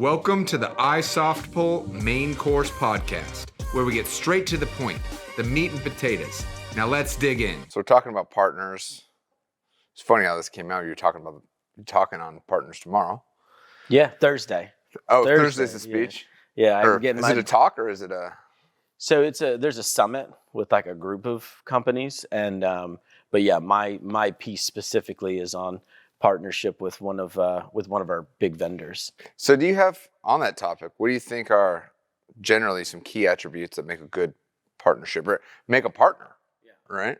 Welcome to the iSoftpull Main Course Podcast, where we get straight to the point, the meat and potatoes. Now let's dig in. So we're talking about partners. It's funny how this came out. You're talking on partners tomorrow. Yeah, Thursday. Oh, Thursday's the speech? Yeah, Or is it a talk or is it a... So there's a summit with like a group of companies, and but yeah, my piece specifically is on partnership with one of our big vendors. So do you have, on that topic, what do you think are generally some key attributes that make a good partnership or make a partner? Yeah. Right?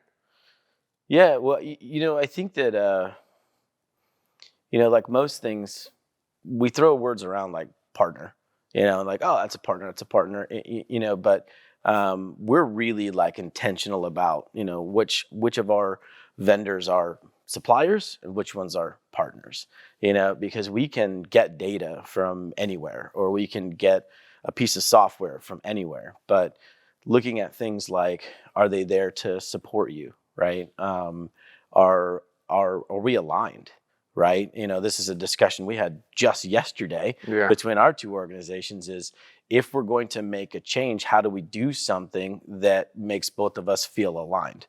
Yeah, well, I think that like most things, we throw words around like partner, like, oh, that's a partner, but we're really like intentional about, which of our vendors are suppliers and which ones are partners, because we can get data from anywhere or we can get a piece of software from anywhere. But looking at things like, are they there to support you, right? Are we aligned, right? This is a discussion we had just yesterday between our two organizations is, if we're going to make a change, how do we do something that makes both of us feel aligned?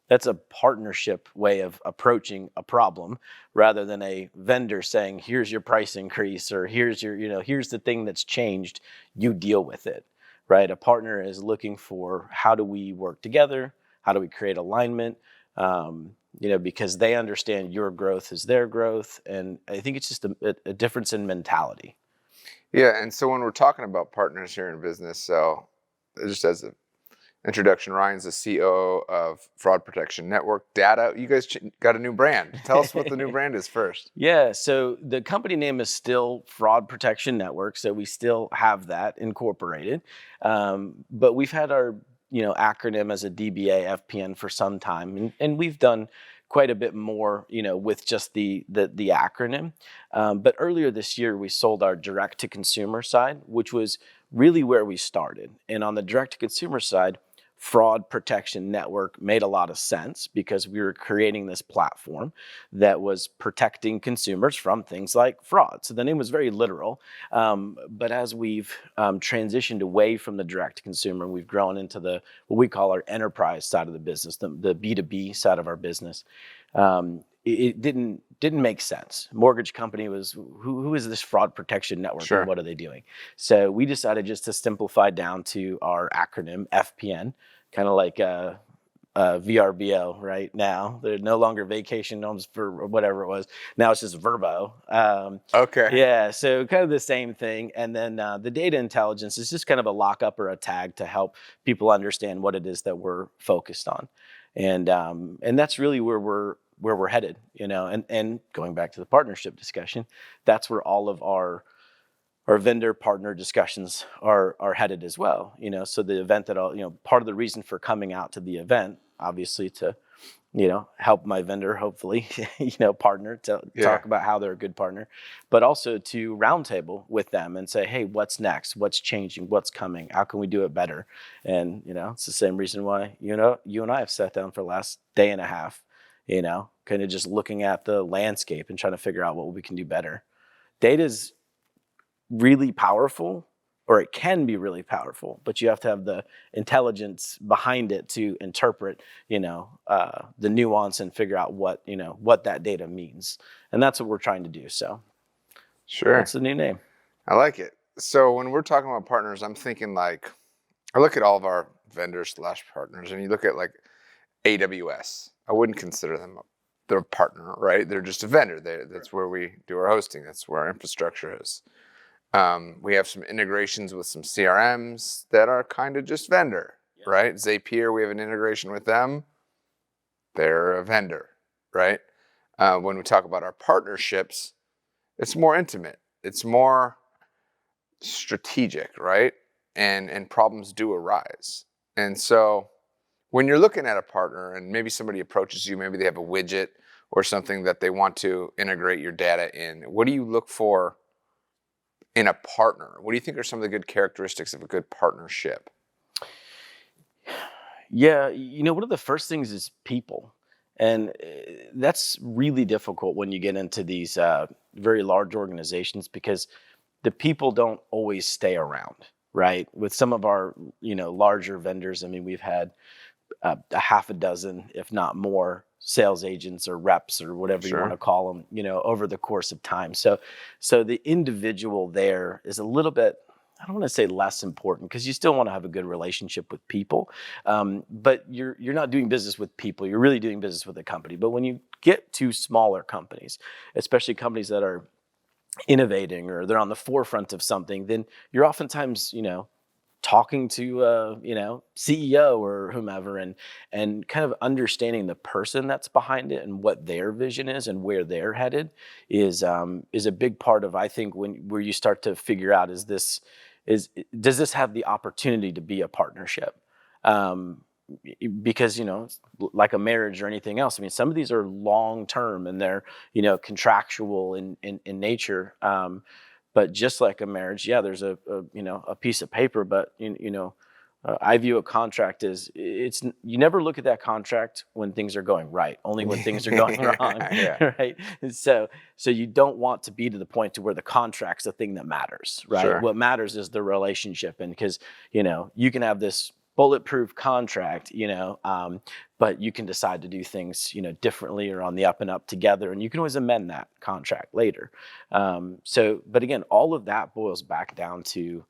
That's a partnership way of approaching a problem rather than a vendor saying, here's your price increase, or here's here's the thing that's changed, you deal with it, right? A partner is looking for, how do we work together? How do we create alignment? Because they understand your growth is their growth. And I think it's just a difference in mentality. Yeah, and so when we're talking about partners here in business, so just as an introduction, Ryan's the COO of Fraud Protection Network Data. You guys got a new brand. Tell us what the new brand is first. Yeah, so the company name is still Fraud Protection Network, so we still have that incorporated. But we've had our acronym as a DBA FPN for some time, and we've done quite a bit more, with just the acronym. But earlier this year, we sold our direct-to-consumer side, which was really where we started. And on the direct-to-consumer side, Fraud Protection Network made a lot of sense because we were creating this platform that was protecting consumers from things like fraud. So the name was very literal. But as we've transitioned away from the direct-to-consumer, we've grown into what we call our enterprise side of the business, the B2B side of our business. It didn't make sense. Mortgage company was, who is this Fraud Protection Network? Sure. And what are they doing? So we decided just to simplify down to our acronym FPN, kind of like VRBO right now. They're no longer vacation homes for whatever it was. Now it's just Verbo. Okay. Yeah, so kind of the same thing. And then the data intelligence is just kind of a lockup or a tag to help people understand what it is that we're focused on. And that's really where we're headed, and going back to the partnership discussion, that's where all of our vendor partner discussions are headed as well. So the event part of the reason for coming out to the event, obviously to, help my vendor, hopefully, partner to talk about how they're a good partner, but also to roundtable with them and say, hey, what's next? What's changing? What's coming? How can we do it better? And, it's the same reason why, you and I have sat down for the last day and a half, kind of just looking at the landscape and trying to figure out what we can do better. Data is really powerful, or it can be really powerful, but you have to have the intelligence behind it to interpret, the nuance and figure out what that data means. And that's what we're trying to do. So sure, that's the new name. I like it. So when we're talking about partners, I'm thinking like, I look at all of our vendors / partners, and you look at like AWS. I wouldn't consider them their partner, right? They're just a vendor. That's where we do our hosting. That's where our infrastructure is. We have some integrations with some CRMs that are kind of just vendor, right? Zapier, we have an integration with them. They're a vendor, right? When we talk about our partnerships, it's more intimate. It's more strategic, right? And problems do arise. And so when you're looking at a partner and maybe somebody approaches you, maybe they have a widget or something that they want to integrate your data in, what do you look for in a partner? What do you think are some of the good characteristics of a good partnership? Yeah, one of the first things is people. And that's really difficult when you get into these very large organizations, because the people don't always stay around, right? With some of our, larger vendors, I mean, we've had a half a dozen, if not more, sales agents or reps or whatever you Sure. want to call them, over the course of time. So the individual there is a little bit, I don't want to say less important, because you still want to have a good relationship with people, but you're not doing business with people. You're really doing business with a company. But when you get to smaller companies, especially companies that are innovating or they're on the forefront of something, then you're oftentimes, talking to CEO or whomever, and kind of understanding the person that's behind it and what their vision is and where they're headed is a big part of, I think, where you start to figure out, does this have the opportunity to be a partnership? Because like a marriage or anything else, I mean, some of these are long term and they're contractual in nature. But just like a marriage, yeah, there's a piece of paper, but I view a contract as you never look at that contract when things are going right, only when things are going wrong, Yeah. right? And so you don't want to be to the point to where the contract's the thing that matters, right? Sure. What matters is the relationship, and because you can have this bulletproof contract, but you can decide to do things, differently or on the up and up together, and you can always amend that contract later. But again, all of that boils back down to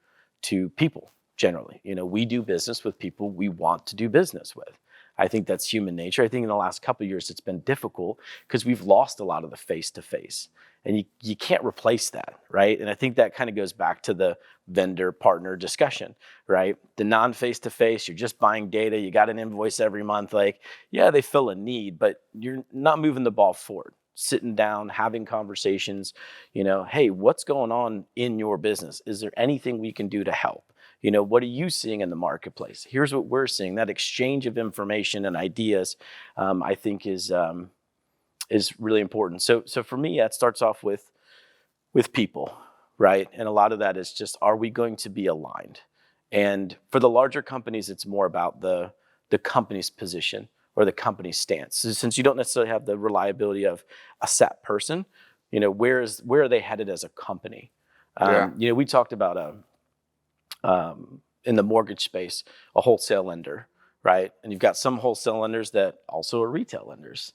people generally. We do business with people we want to do business with. I think that's human nature. I think in the last couple of years, it's been difficult because we've lost a lot of the face-to-face. And you can't replace that, right? And I think that kind of goes back to the vendor partner discussion, right? The non-face-to-face, you're just buying data, you got an invoice every month. Like, yeah, they fill a need, but you're not moving the ball forward. Sitting down, having conversations, hey, what's going on in your business? Is there anything we can do to help? What are you seeing in the marketplace? Here's what we're seeing. That exchange of information and ideas, I think is really important. So for me, it starts off with people, right? And a lot of that is just, are we going to be aligned? And for the larger companies, it's more about the company's position or the company's stance. So since you don't necessarily have the reliability of a set person, where are they headed as a company? We talked about in the mortgage space, a wholesale lender, right? And you've got some wholesale lenders that also are retail lenders.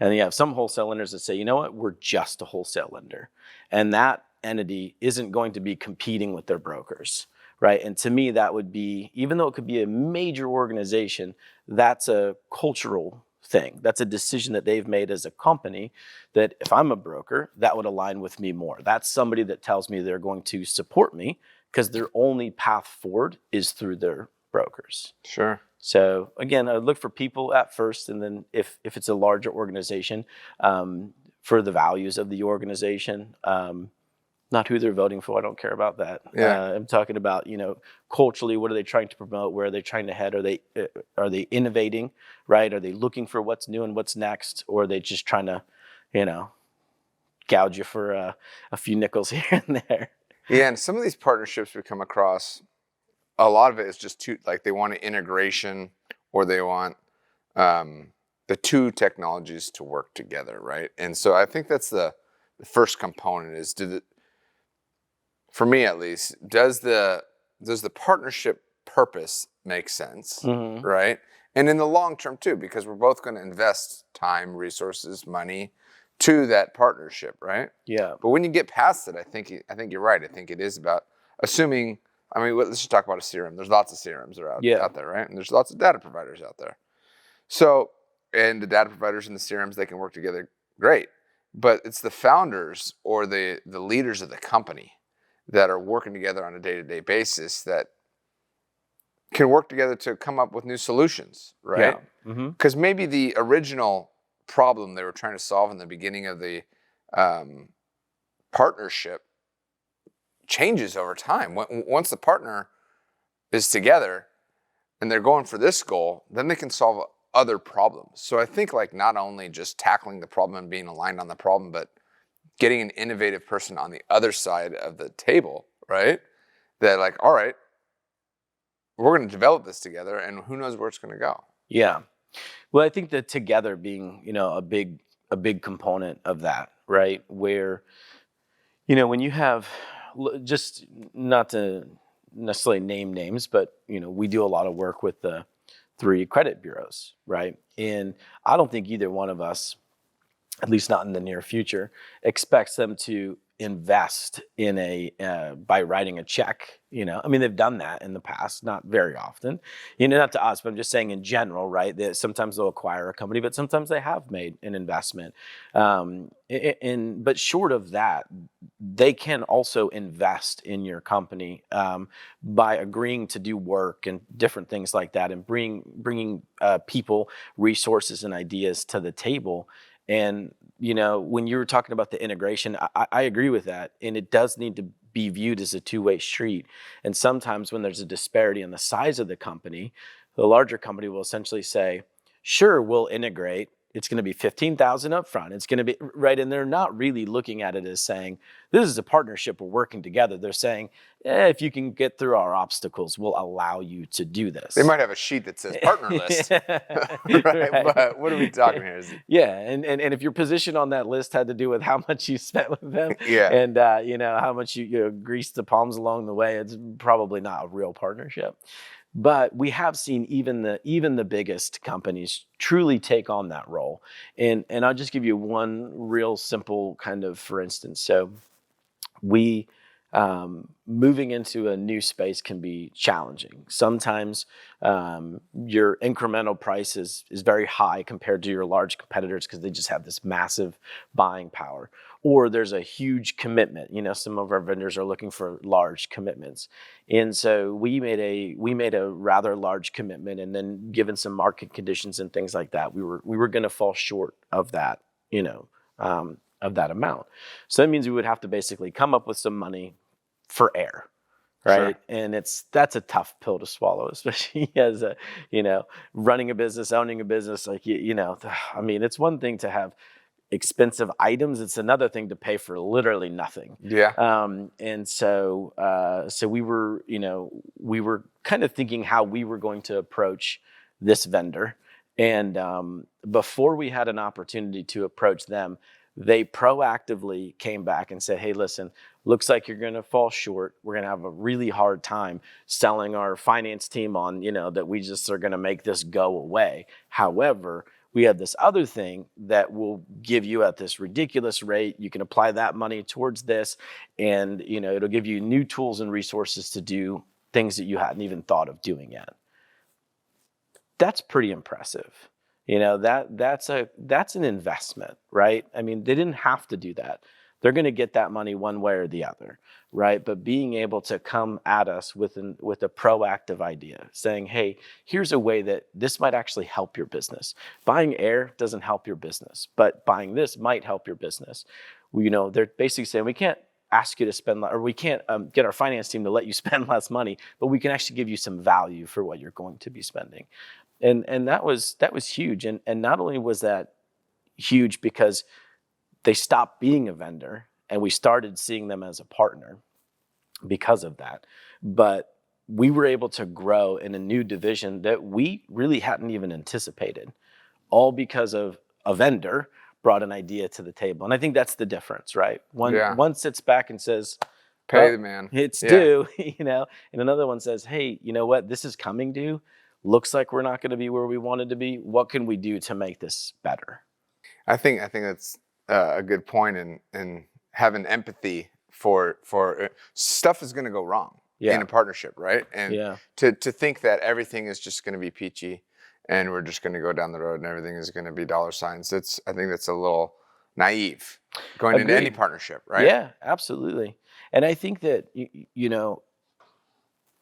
And you have some wholesale lenders that say, you know what, we're just a wholesale lender. And that entity isn't going to be competing with their brokers, right? And to me, that would be, even though it could be a major organization, that's a cultural thing. That's a decision that they've made as a company that if I'm a broker, that would align with me more. That's somebody that tells me they're going to support me because their only path forward is through their brokers. Sure. So again, I look for people at first, and then if it's a larger organization, for the values of the organization, not who they're voting for. I don't care about that. Yeah. I'm talking about, culturally, what are they trying to promote? Where are they trying to head? Are they innovating, right? Are they looking for what's new and what's next? Or are they just trying to, gouge you for a few nickels here and there? Yeah, and some of these partnerships we come across, a lot of it is just they want an integration, or they want the two technologies to work together, right? And so I think that's the first component is, for me at least, does the partnership purpose make sense, Mm-hmm. right? And in the long term too, because we're both going to invest time, resources, money to that partnership, right? Yeah. But when you get past it, I think you're right. I think it is about assuming. I mean, let's just talk about a CRM. There's lots of CRMs that are out there, right? And there's lots of data providers out there. So, and the data providers and the CRMs, they can work together great. But it's the founders or the leaders of the company that are working together on a day-to-day basis that can work together to come up with new solutions, right? Because maybe the original problem they were trying to solve in the beginning of the partnership changes over time. Once the partner is together and they're going for this goal, then they can solve other problems. So I think not only just tackling the problem and being aligned on the problem, but getting an innovative person on the other side of the table, right? That all right, we're going to develop this together, and who knows where it's going to go. Yeah. Well, I think that together being, a big component of that, right? Where, when you have just not to necessarily name names, but we do a lot of work with the 3 credit bureaus, right? And I don't think either one of us, at least not in the near future, expects them to invest in by writing a check. I mean, they've done that in the past, not very often, not to us, but I'm just saying in general, right? That sometimes they'll acquire a company, but sometimes they have made an investment. But short of that, they can also invest in your company by agreeing to do work and different things like that, and bringing people, resources, and ideas to the table. And, when you were talking about the integration, I agree with that. And it does need to be viewed as a two-way street. And sometimes when there's a disparity in the size of the company, the larger company will essentially say, sure, we'll integrate. It's going to be $15,000 up front. It's going to be right. And they're not really looking at it as saying, this is a partnership. We're working together. They're saying, if you can get through our obstacles, we'll allow you to do this. They might have a sheet that says partner list. Right? But what are we talking here? Yeah. And if your position on that list had to do with how much you spent with them and, how much you greased the palms along the way, it's probably not a real partnership. But we have seen even the biggest companies truly take on that role. And I'll just give you one real simple kind of, for instance. So we moving into a new space can be challenging. Sometimes your incremental price is very high compared to your large competitors because they just have this massive buying power. Or there's a huge commitment. Some of our vendors are looking for large commitments. And so we made a rather large commitment, and then given some market conditions and things like that, we were going to fall short of that, of that amount. So that means we would have to basically come up with some money for air, right? Sure. And that's a tough pill to swallow, especially as running a business, owning a business. Like, I mean, it's one thing to have expensive items. It's another thing to pay for literally nothing. Yeah. And so we were kind of thinking how we were going to approach this vendor. And before we had an opportunity to approach them, they proactively came back and said, hey, listen, looks like you're going to fall short. We're going to have a really hard time selling our finance team on, that we just are going to make this go away. However, we have this other thing that will give you at this ridiculous rate. You can apply that money towards this, and it'll give you new tools and resources to do things that you hadn't even thought of doing yet. That's pretty impressive. That's an investment, right? I mean, they didn't have to do that. They're going to get that money one way or the other, right? But being able to come at us with a proactive idea, saying, hey, here's a way that this might actually help your business. Buying air doesn't help your business, but buying this might help your business. They're basically saying, we can't ask you to spend, or we can't get our finance team to let you spend less money, but we can actually give you some value for what you're going to be spending. And that was huge. And not only was that huge because they stopped being a vendor and we started seeing them as a partner because of that, but we were able to grow in a new division that we really hadn't even anticipated, all because of a vendor brought an idea to the table. And I think that's the difference, right? One sits back and says, pay the man. It's due, and another one says, hey, you know what? This is coming due. Looks like we're not going to be where we wanted to be. What can we do to make this better? I think that's a good point, and having empathy for stuff is going to go wrong in a partnership, right? And to think that everything is just going to be peachy and we're just going to go down the road and everything is going to be dollar signs. I think that's a little naive going into any partnership, right? Yeah, absolutely. And I think that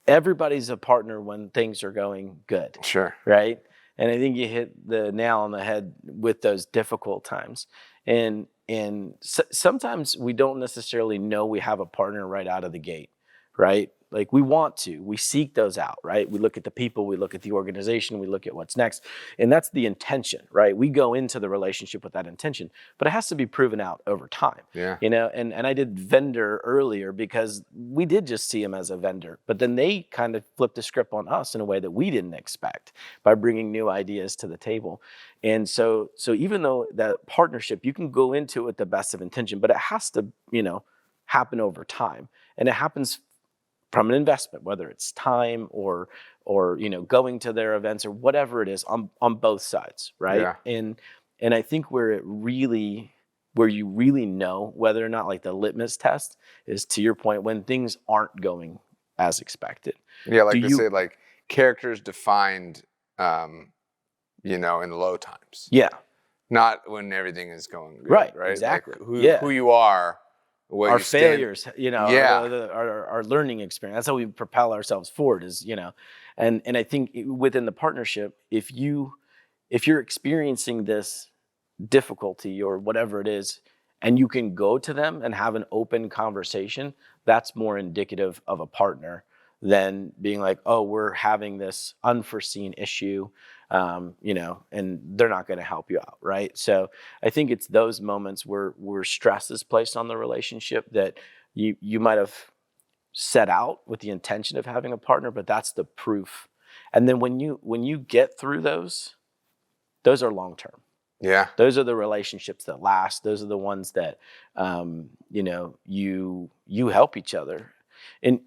everybody's a partner when things are going good. Sure. Right? And I think you hit the nail on the head with those difficult times. And sometimes we don't necessarily know we have a partner right out of the gate, right? Like we seek those out, right? We look at the people, we look at the organization, we look at what's next. And that's the intention, right? We go into the relationship with that intention, but it has to be proven out over time. Yeah. And I did vendor earlier because we did just see them as a vendor, but then they kind of flipped the script on us in a way that we didn't expect by bringing new ideas to the table. And so even though that partnership, you can go into it with the best of intention, but it has to, happen over time. And it happens from an investment, whether it's time or going to their events or whatever it is on both sides, right? Yeah. And I think where you really know whether or not, like, the litmus test is, to your point, when things aren't going as expected. Yeah, like they say, like, characters defined, in the low times. Yeah. Not when everything is going good, Right, right? exactly. Like who you are, what our you stand- failures, Yeah. our learning experience. That's how we propel ourselves forward. And I think within the partnership, if you're experiencing this difficulty or whatever it is, and you can go to them and have an open conversation, that's more indicative of a partner than being like, oh, we're having this unforeseen issue, and they're not going to help you out, right? So I think it's those moments where stress is placed on the relationship that you might have set out with the intention of having a partner, but that's the proof. And then when you get through those are long term. Yeah. Those are the relationships that last. Those are the ones that, you help each other. And,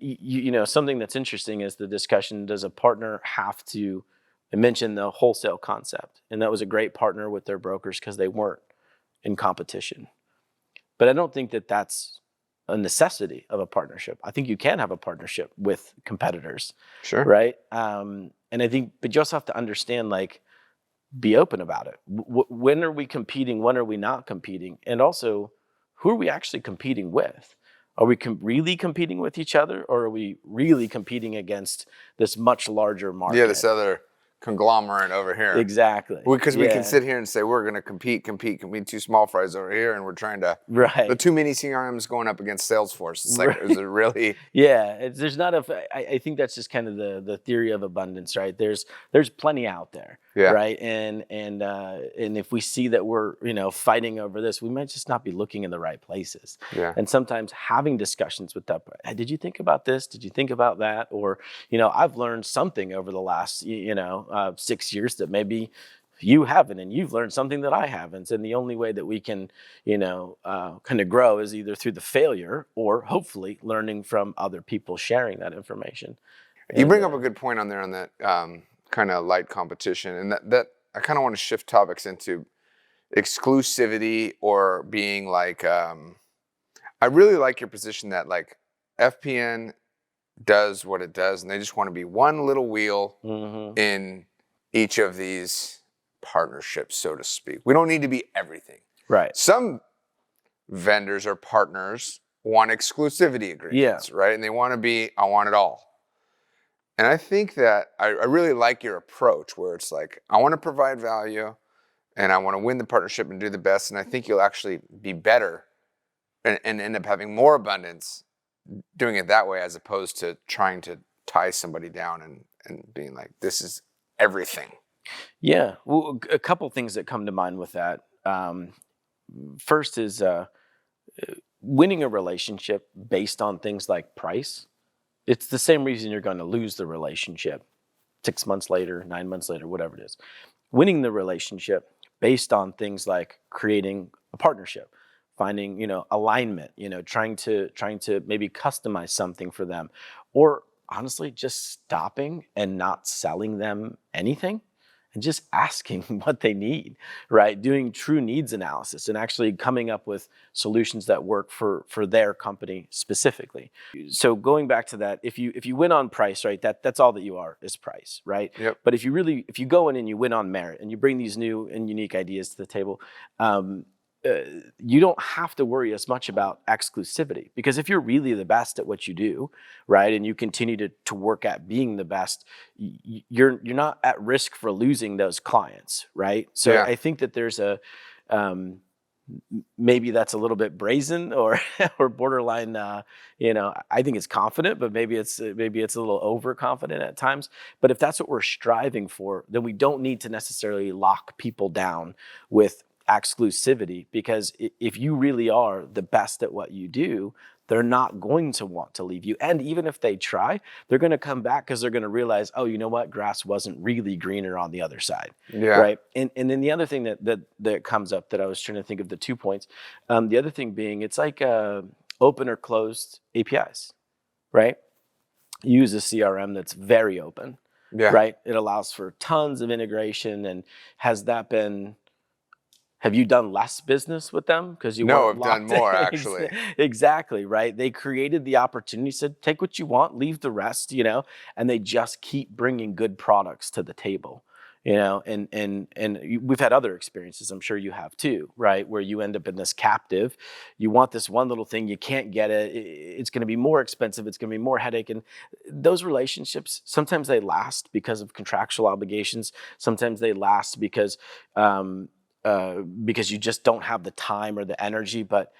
something that's interesting is the discussion, does a partner have to, I mentioned the wholesale concept, and that was a great partner with their brokers because they weren't in competition. But I don't think that that's a necessity of a partnership. I think you can have a partnership with competitors. Sure. Right. And I think, but you also have to understand, like, be open about it. When are we competing? When are we not competing? And also, who are we actually competing with? Are we really competing with each other, or are we really competing against this much larger market? Yeah, this other conglomerate over here. Exactly. Because we can sit here and say we're going to compete. Two small fries over here, and we're trying to. Right. The too many CRMs going up against Salesforce. It's like, is it really? Yeah, there's not I think that's just kind of the theory of abundance, right? There's plenty out there, yeah. Right? And if we see that we're fighting over this, we might just not be looking in the right places. Yeah. And sometimes having discussions with that, hey, did you think about this? Did you think about that? Or I've learned something over the last 6 years that maybe you haven't, and you've learned something that I haven't. And the only way that we can, kind of grow is either through the failure or hopefully learning from other people sharing that information. You bring up a good point on there on that kind of light competition. And that I kind of want to shift topics into exclusivity, or being like, I really like your position that, like, FPN does what it does, and they just want to be one little wheel in each of these partnerships, so to speak. We don't need to be everything. Right. Some vendors or partners want exclusivity agreements, right? And they want to be, I want it all. And I think that I really like your approach, where it's like, I want to provide value and I want to win the partnership and do the best. And I think you'll actually be better and end up having more abundance doing it that way, as opposed to trying to tie somebody down and being like, this is everything. Yeah. Well, a couple things that come to mind with that. First is winning a relationship based on things like price. It's the same reason you're going to lose the relationship 6 months later, 9 months later, whatever it is. Winning the relationship based on things like creating a partnership, finding, alignment, trying to maybe customize something for them, or honestly just stopping and not selling them anything and just asking what they need, right? Doing true needs analysis and actually coming up with solutions that work for their company specifically. So going back to that, if you win on price, right, that's all that you are, is price, right? Yep. But if you go in and you win on merit and you bring these new and unique ideas to the table, you don't have to worry as much about exclusivity, because if you're really the best at what you do, right, and you continue to work at being the best, you're not at risk for losing those clients, right? So Yeah. I think that there's a maybe that's a little bit brazen or borderline. I think it's confident, but maybe it's a little overconfident at times. But if that's what we're striving for, then we don't need to necessarily lock people down with exclusivity, because if you really are the best at what you do, they're not going to want to leave you. And even if they try, they're going to come back because they're going to realize, oh, you know what? Grass wasn't really greener on the other side. Yeah. Right. And then the other thing that comes up, that I was trying to think of the 2 points. The other thing being, it's like open or closed APIs. right? Use a CRM that's very open, Yeah. right? It allows for tons of integration. And have you done less business with them because you No, weren't I've done locked more in? actually. Exactly, right? They created the opportunity, said, take what you want, leave the rest, and they just keep bringing good products to the table, and we've had other experiences, I'm sure you have too, right? Where you end up in this captive, you want this one little thing, you can't get it, it's going to be more expensive, it's going to be more headache. And those relationships, sometimes they last because of contractual obligations, sometimes they last because you just don't have the time or the energy, but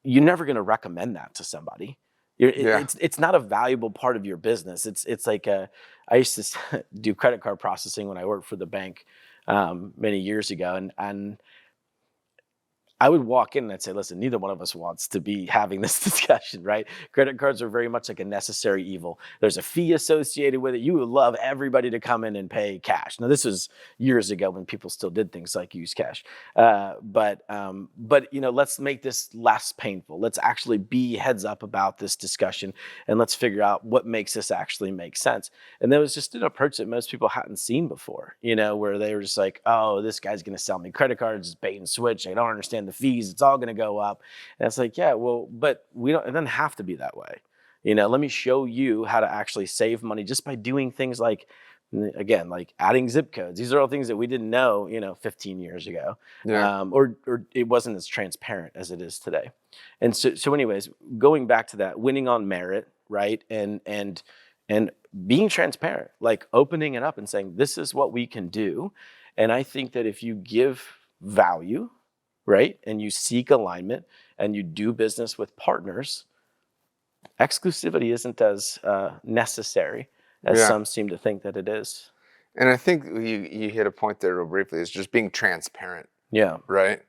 you're never going to recommend that to somebody. Yeah. It's not a valuable part of your business. It's like I used to do credit card processing when I worked for the bank many years ago, and I would walk in and I'd say, listen, neither one of us wants to be having this discussion, right? Credit cards are very much like a necessary evil. There's a fee associated with it. You would love everybody to come in and pay cash. Now, this was years ago when people still did things like use cash. But let's make this less painful. Let's actually be heads up about this discussion, and let's figure out what makes this actually make sense. And there was just an approach that most people hadn't seen before, where they were just like, oh, this guy's going to sell me credit cards, it's bait and switch. I don't understand the fees, it's all going to go up. And it's like, yeah, well, but it doesn't have to be that way. Let me show you how to actually save money just by doing things like, again, like adding zip codes. These are all things that we didn't know, 15 years ago. Yeah. Or it wasn't as transparent as it is today. And so anyways, going back to that, winning on merit, right? And being transparent, like opening it up and saying, this is what we can do. And I think that if you give value, right, and you seek alignment and you do business with partners, exclusivity isn't as necessary as some seem to think that it is. And I think you hit a point there real briefly, is just being transparent. Yeah. Right?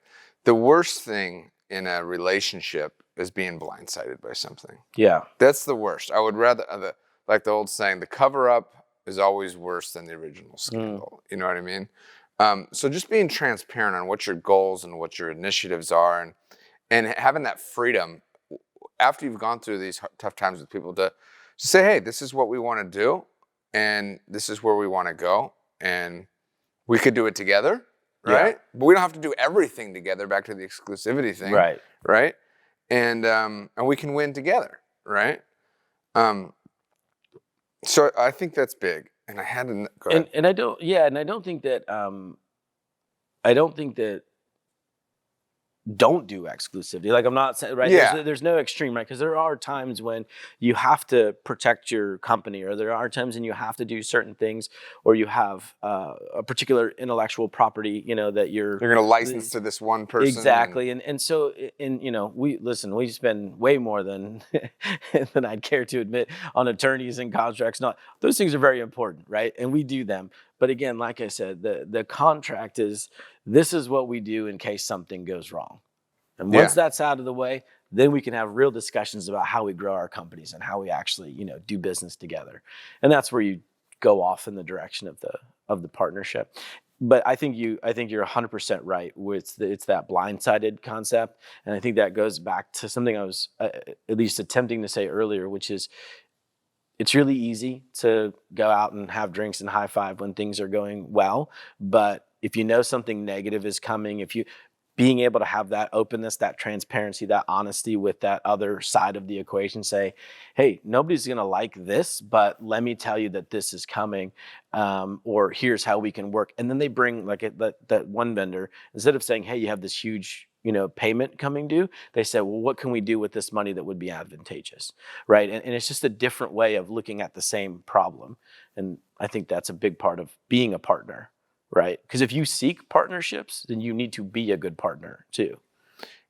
The worst thing in a relationship is being blindsided by something. Yeah. That's the worst. I would rather, like the old saying, the cover up is always worse than the original scandal. You know what I mean? So just being transparent on what your goals and what your initiatives are, and having that freedom after you've gone through these tough times with people to say, hey, this is what we want to do, and this is where we want to go, and we could do it together, right? Yeah. But we don't have to do everything together, back to the exclusivity thing. Right? And we can win together, right? So I think that's big. And I had to go ahead. And I don't think that don't do exclusivity. Like, I'm not saying, right? Yeah. There's no extreme, right? Because there are times when you have to protect your company, or there are times when you have to do certain things, or you have a particular intellectual property, that you're going to license to this one person. Exactly. And so, we spend way more than I'd care to admit on attorneys and contracts. Those things are very important, right? And we do them. But again, like I said, the contract is, this is what we do in case something goes wrong. And once that's out of the way, then we can have real discussions about how we grow our companies and how we actually, do business together. And that's where you go off in the direction of the partnership. But I think you're 100% right. It's that blindsided concept. And I think that goes back to something I was at least attempting to say earlier, which is, it's really easy to go out and have drinks and high five when things are going well. But if you know something negative is coming, being able to have that openness, that transparency, that honesty with that other side of the equation, say, hey, nobody's going to like this, but let me tell you that this is coming, or here's how we can work. And then they bring, like that one vendor, instead of saying, hey, you have this huge payment coming due, they said, well, what can we do with this money that would be advantageous, right? And it's just a different way of looking at the same problem. And I think that's a big part of being a partner, right? Because if you seek partnerships, then you need to be a good partner too.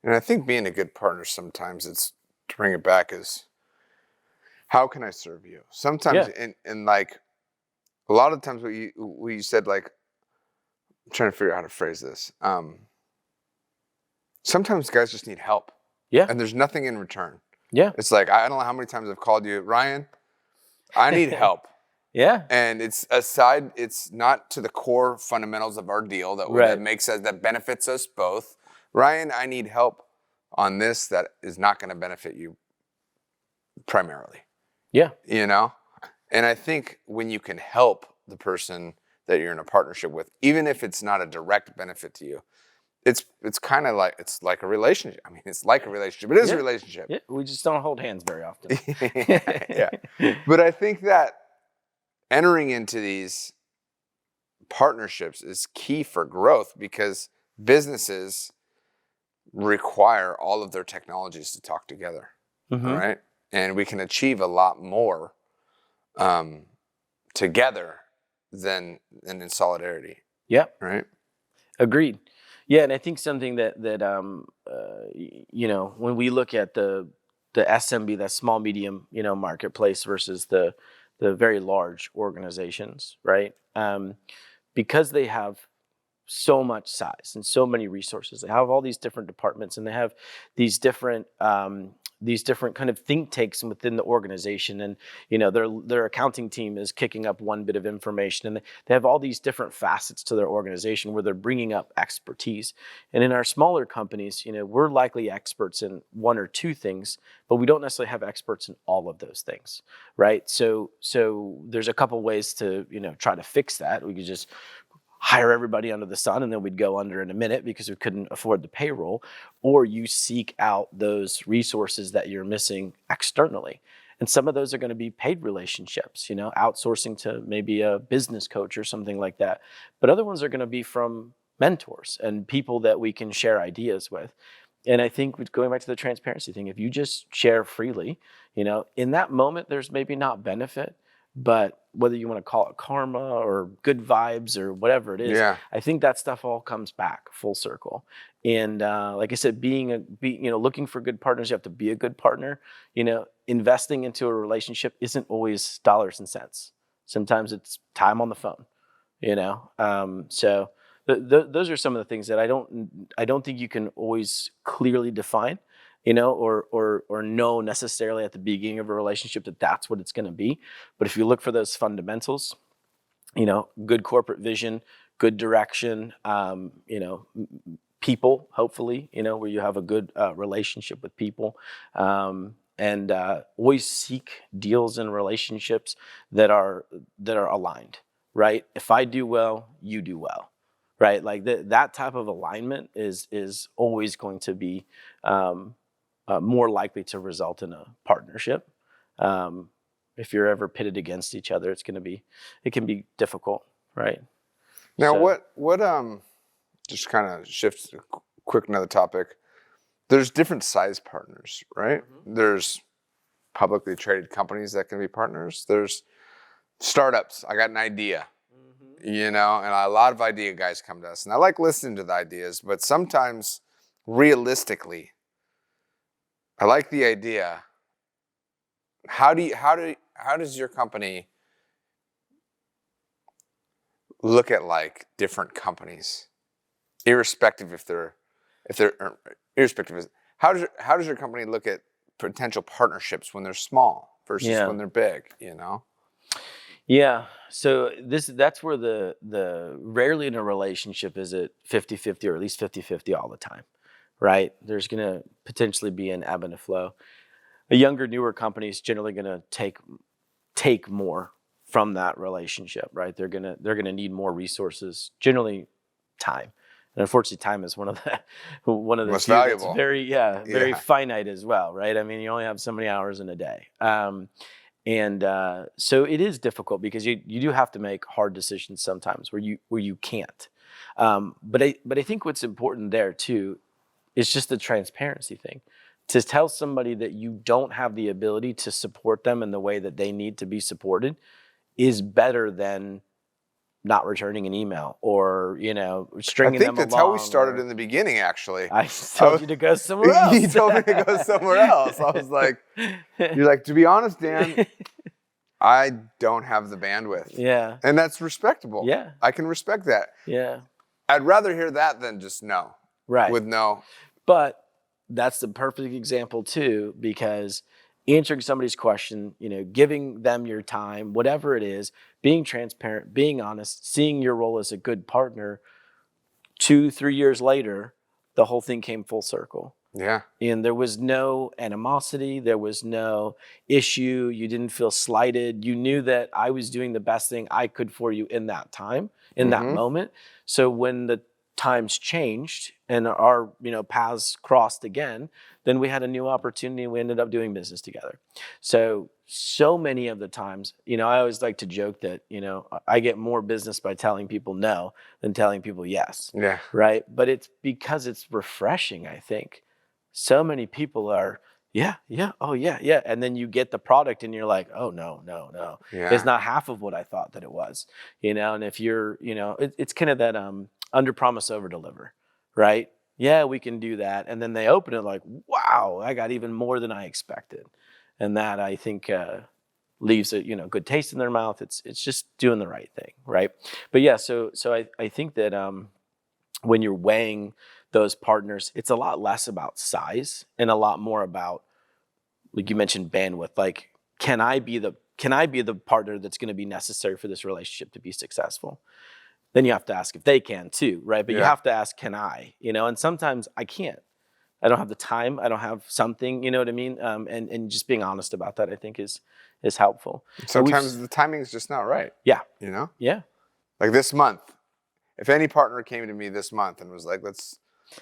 And I think being a good partner, sometimes it's, to bring it back, is, how can I serve you? Sometimes, and like, a lot of times we said, like, I'm trying to figure out how to phrase this. Sometimes guys just need help. Yeah. And there's nothing in return. Yeah. It's like, I don't know how many times I've called you, Ryan, I need help. Yeah. And it's not to the core fundamentals of our deal that benefits us both. Ryan, I need help on this that is not going to benefit you primarily. Yeah. You know? And I think when you can help the person that you're in a partnership with, even if it's not a direct benefit to you, it's kind of like, it's like a relationship. I mean, it's like a relationship. It is a relationship. Yeah. We just don't hold hands very often. Yeah. But I think that entering into these partnerships is key for growth because businesses require all of their technologies to talk together. Mm-hmm. All right. And we can achieve a lot more together than in solidarity. Yeah. Right. Agreed. Yeah, and I think something that you know, when we look at the SMB, that small medium, you know, marketplace versus the very large organizations, right? Because they have so much size and so many resources, they have all these different departments, and they have these different kind of think tanks within the organization, and you know, their accounting team is kicking up one bit of information, and they have all these different facets to their organization where they're bringing up expertise. And in our smaller companies, you know, we're likely experts in one or two things, but we don't necessarily have experts in all of those things, right? So there's a couple ways to, you know, try to fix that. We could just hire everybody under the sun and then we'd go under in a minute because we couldn't afford the payroll, or you seek out those resources that you're missing externally. And some of those are going to be paid relationships, you know, outsourcing to maybe a business coach or something like that. But other ones are going to be from mentors and people that we can share ideas with. And I think going back to the transparency thing, if you just share freely, you know, in that moment, there's maybe not benefit, but whether you want to call it karma or good vibes or whatever it is, I think that stuff all comes back full circle. And like I said, you know, looking for good partners, you have to be a good partner. You know, investing into a relationship isn't always dollars and cents. Sometimes it's time on the phone. You know, so those are some of the things that I don't think you can always clearly define, you know, or know necessarily at the beginning of a relationship that that's what it's going to be. But if you look for those fundamentals, you know, good corporate vision, good direction, you know, people, hopefully, you know, where you have a good relationship with people, and always seek deals and relationships that are aligned, right? If I do well, you do well. Right, like that type of alignment is always going to be more likely to result in a partnership. If you're ever pitted against each other, it can be difficult, right? Now, so, what just kind of shifts quick another topic. There's different size partners, right? Mm-hmm. There's publicly traded companies that can be partners. There's startups. I got an idea. You know, and a lot of idea guys come to us, and I like listening to the ideas, but sometimes realistically, I like the idea. How does your company look at like different companies, irrespective if they're irrespective of, how does your company look at potential partnerships when they're small versus when they're big, you know? Yeah. So that's where the rarely in a relationship is it 50-50 or at least 50-50 all the time, right? There's going to potentially be an ebb and a flow. A younger, newer company is generally going to take more from that relationship, right? They're going to need more resources, generally time. And unfortunately, time is one of the most valuable. That's very finite as well, right? I mean, you only have so many hours in a day. And so it is difficult because you do have to make hard decisions sometimes where you can't. But I think what's important there too is just the transparency thing. To tell somebody that you don't have the ability to support them in the way that they need to be supported is better than not returning an email or, you know, stringing them along. I think that's how we started in the beginning, actually. I told you to go somewhere else. You told me to go somewhere else. I was like, you're like, to be honest, Dan, I don't have the bandwidth. Yeah. And that's respectable. Yeah. I can respect that. Yeah. I'd rather hear that than just no. Right. With no. But that's the perfect example too, because answering somebody's question, you know, giving them your time, whatever it is, being transparent, being honest, seeing your role as a good partner, 2-3 years later, the whole thing came full circle. Yeah. And there was no animosity. There was no issue. You didn't feel slighted. You knew that I was doing the best thing I could for you in that time, in that moment. So when the times changed and our paths crossed again, then we had a new opportunity and we ended up doing business together. So many of the times, I always like to joke that, I get more business by telling people no than telling people yes. Yeah. Right. But it's because it's refreshing, I think. So many people are, oh yeah. And then you get the product and you're like, oh no. Yeah. It's not half of what I thought that it was, and if you're, it's kind of that under promise, over deliver, right? Yeah, we can do that. And then they open it like, wow, I got even more than I expected. And that, I think, leaves a good taste in their mouth. It's just doing the right thing, right? But yeah, so I think that when you're weighing those partners, it's a lot less about size and a lot more about, like you mentioned, bandwidth. Like, can I be the partner that's going to be necessary for this relationship to be successful? Then you have to ask if they can too, right? But you have to ask, can I? And sometimes I can't. I don't have the time. I don't have something, you know what I mean? And just being honest about that, I think, is helpful. Sometimes the timing is just not right. Yeah. Yeah. Like this month, if any partner came to me this month and was like, let's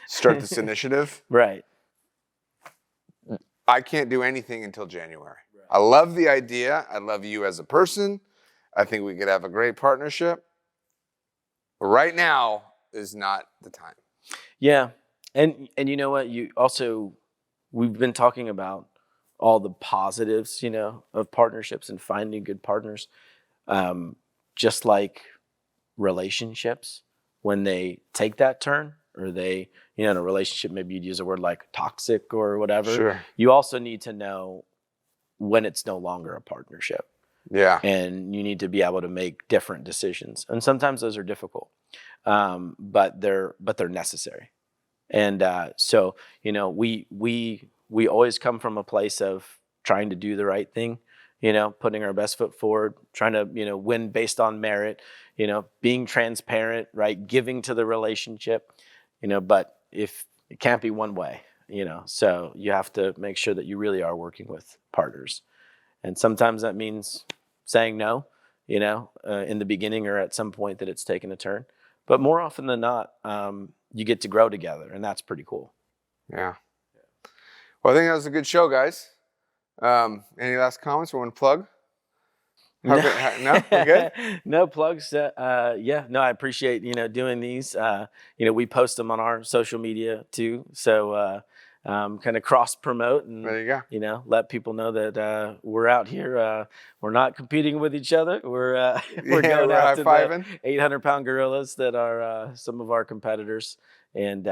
start this initiative. Right. I can't do anything until January. Right. I love the idea. I love you as a person. I think we could have a great partnership. But right now is not the time. Yeah. And you know what? We've been talking about all the positives, of partnerships and finding good partners. Just like relationships, when they take that turn, or they, in a relationship, maybe you'd use a word like toxic or whatever. Sure. You also need to know when it's no longer a partnership. Yeah. And you need to be able to make different decisions. And sometimes those are difficult, but they're necessary. And so, we always come from a place of trying to do the right thing, putting our best foot forward, trying to, win based on merit, being transparent, right? Giving to the relationship, but if it can't be one way, so you have to make sure that you really are working with partners. And sometimes that means saying no, in the beginning or at some point that it's taken a turn. But more often than not, you get to grow together, and that's pretty cool. Yeah. Well, I think that was a good show, guys. Any last comments we want to plug? No, we're good? No plugs. I appreciate, doing these. We post them on our social media too. So kind of cross promote and, there you go. Let people know that we're out here. We're not competing with each other. We're going after the 800-pound gorillas that are some of our competitors. And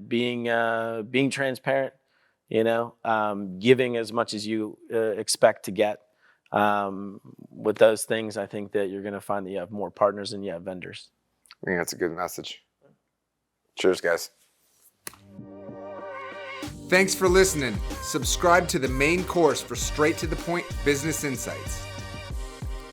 being transparent, giving as much as you expect to get. With those things, I think that you're going to find that you have more partners than you have vendors. I think that's a good message. Cheers, guys. Thanks for listening. Subscribe to the main course for straight to the point business insights.